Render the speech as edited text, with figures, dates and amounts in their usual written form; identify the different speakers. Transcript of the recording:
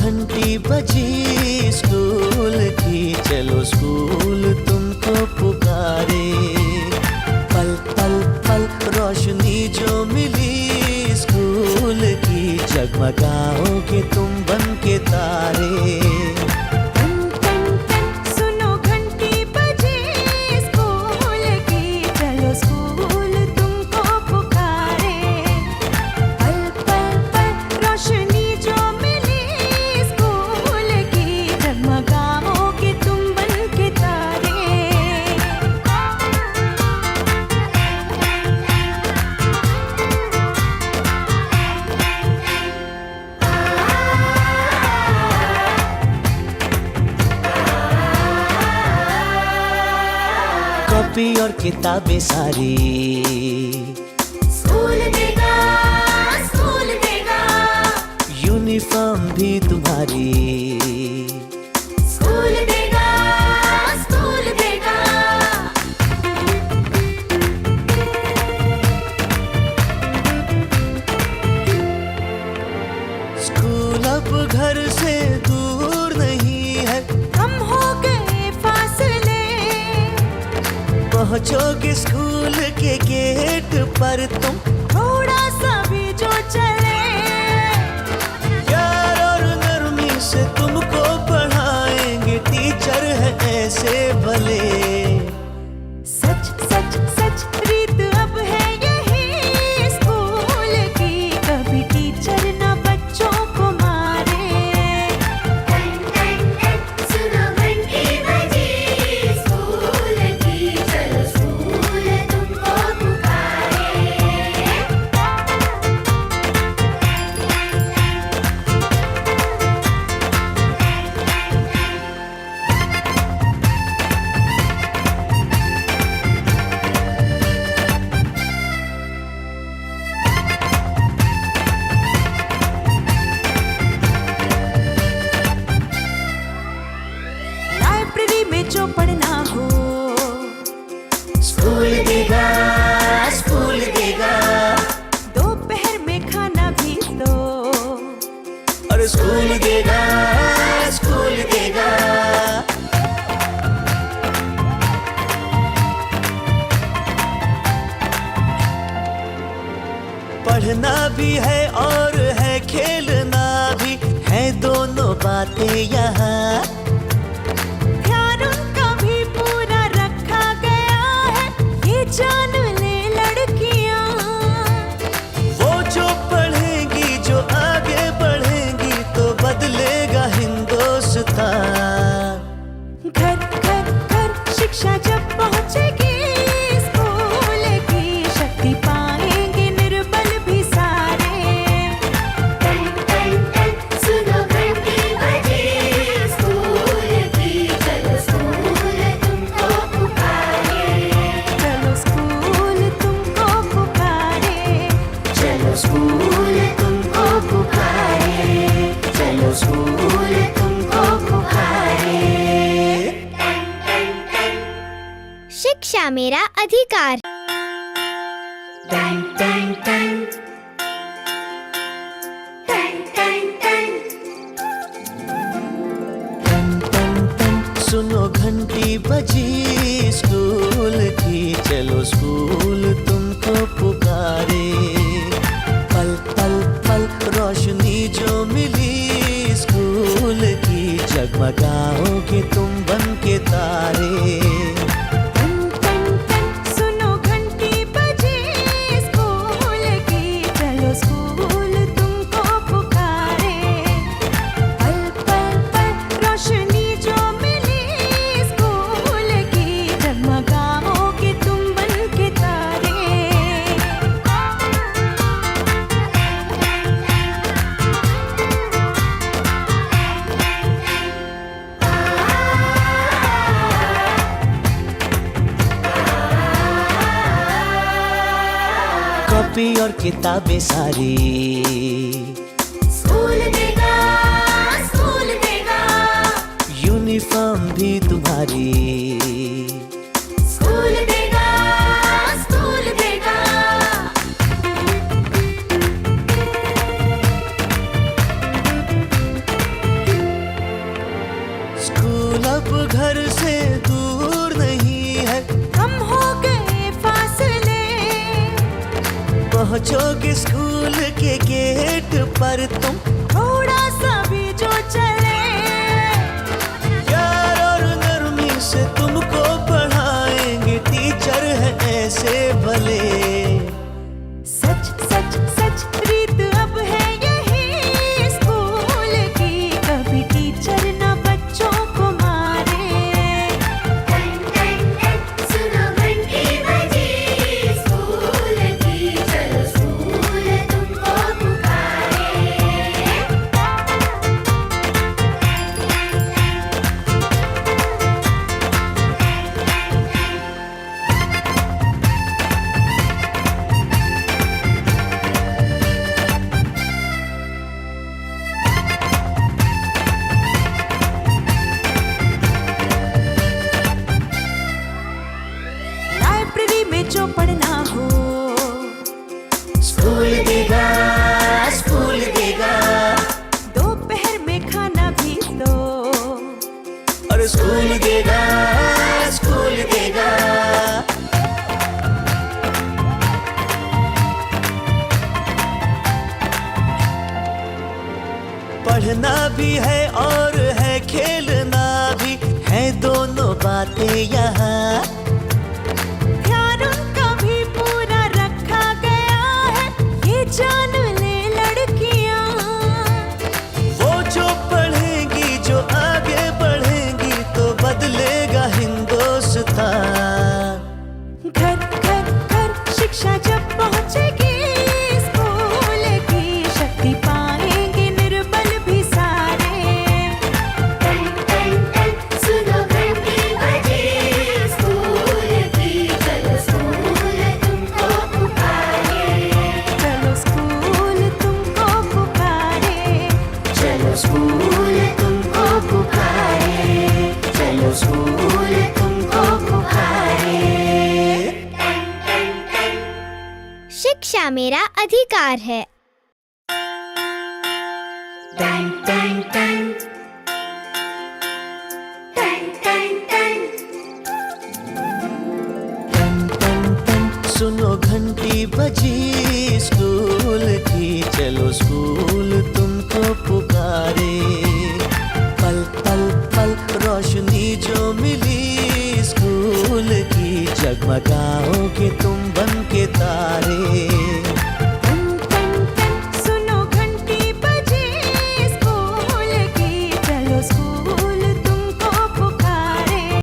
Speaker 1: घंटी बजी स्कूल की, चलो स्कूल तुमको पुकारे। पल पल पल रोशनी जो मिली स्कूल की, जगमगाओगे तुम बन के तारे। कॉपी और किताबें सारी
Speaker 2: स्कूल देगा, स्कूल देगा।
Speaker 1: यूनिफॉर्म भी तुम्हारी
Speaker 2: स्कूल देगा, स्कूल देगा।
Speaker 1: स्कूल अब घर से दूर नहीं है,
Speaker 2: हम हो गए फासले।
Speaker 1: पहुंचोगे स्कूल के गेट पर तुम,
Speaker 2: थोड़ा सा भी जो चले।
Speaker 1: प्यार और नरमी से तुमको पढ़ाएंगे, टीचर है ऐसे भले।
Speaker 2: सच सच सच रीत अब है यही स्कूल की, कभी टीचर न बच्चों को मारे। सुनो घंटी बजी स्कूल की, चलो स्कूल तुमको पुकारे। लाइब्रेरी में जो पढ़ना हो,
Speaker 1: स्कूल देगा, स्कूल देगा।
Speaker 2: दोपहर में खाना भी तो
Speaker 1: और स्कूल देगा, स्कूल देगा। पढ़ना भी है और है खेलना भी है, दोनों बातें यहाँ।
Speaker 2: ध्यान उनका भी पूरा रखा गया है, ये जान ले लड़कियां।
Speaker 1: वो जो पढ़ेंगी, जो आगे बढ़ेंगी, तो बदलेगा हिंदुस्तान।
Speaker 2: घर घर घर शिक्षा जब पहुंचेगी स्कूल की, शक्ति पाएंगे निर्बल भी सारे। सुनो घंटी बजी स्कूल की, चलो स्कूल तुमको पुकारे। चलो स्कूल तुमको पुकारे।
Speaker 1: चलो स्कूल तुमको पुकारे, चलो स्कूल तुमको पुकारे।
Speaker 3: शिक्षा मेरा अधिकार।
Speaker 1: टन टन टन टन टन टन टन टन टन। सुनो घंटी बजी स्कूल की, चलो स्कूल तुमको पुकारे। पल पल पल रोशनी जो मिली स्कूल की, जगमगाओगे तुम बन के तारे।
Speaker 2: सुनो घंटी बजी स्कूल की, चलो स्कूल तुमको पुकारे। पल पल पल रोशनी जो मिली स्कूल की, जगमगाओगे तुम बन के तारे।
Speaker 1: कॉपी और किताबें सारी
Speaker 2: स्कूल देगा, स्कूल देगा।
Speaker 1: यूनिफॉर्म भी तुम्हारी
Speaker 2: स्कूल देगा, स्कूल देगा।
Speaker 1: सोचोगे स्कूल के गेट पर तुम
Speaker 2: थोड़ा सा भी जो चले,
Speaker 1: प्यार और नरमी से तुमको पढ़ाएंगे, टीचर है ऐसे भले।
Speaker 2: सच सच सच रीत अब है यही स्कूल की, कभी टीचर न बच्चों को मारे।
Speaker 4: सुनो घंटी बजी स्कूल की, चलो स्कूल तुमको पुकारे।
Speaker 2: लाइब्रेरी में जो पढ़ना हो,
Speaker 1: स्कूल देगा, स्कूल देगा,
Speaker 2: दोपहर में खाना भी तो,
Speaker 1: और स्कूल देगा, स्कूल देगा। पढ़ना भी है और है खेलना भी है, दोनों बातें यहाँ।
Speaker 2: ध्यान उनका भी पूरा रखा गया है, ये जान ले लड़कियां।
Speaker 1: वो जो पढ़ेंगी, जो आगे बढ़ेंगी, तो बदलेगा हिंदुस्तान।
Speaker 2: घर घर घर शिक्षा जब पहुंचेगी, स्कूल की शक्ति पाएंगे निर्बल भी सारे।
Speaker 4: सुनो घंटी बजी स्कूल की, चलो स्कूल तुमको पुकारे।
Speaker 2: चलो स्कूल तुमको पुकारे,
Speaker 4: चलो स्कूल तुमको पुकारे, चलो स्कूल तुमको पुकारे।
Speaker 3: शिक्षा मेरा अधिकार है।
Speaker 4: टन टन टन टन टन टन।
Speaker 1: टन टन टन सुनो घंटी बजी स्कूल की, चलो स्कूल तुमको पुकारे। पल पल पल रोशनी जो मिली स्कूल की, जगमगाओगे तुम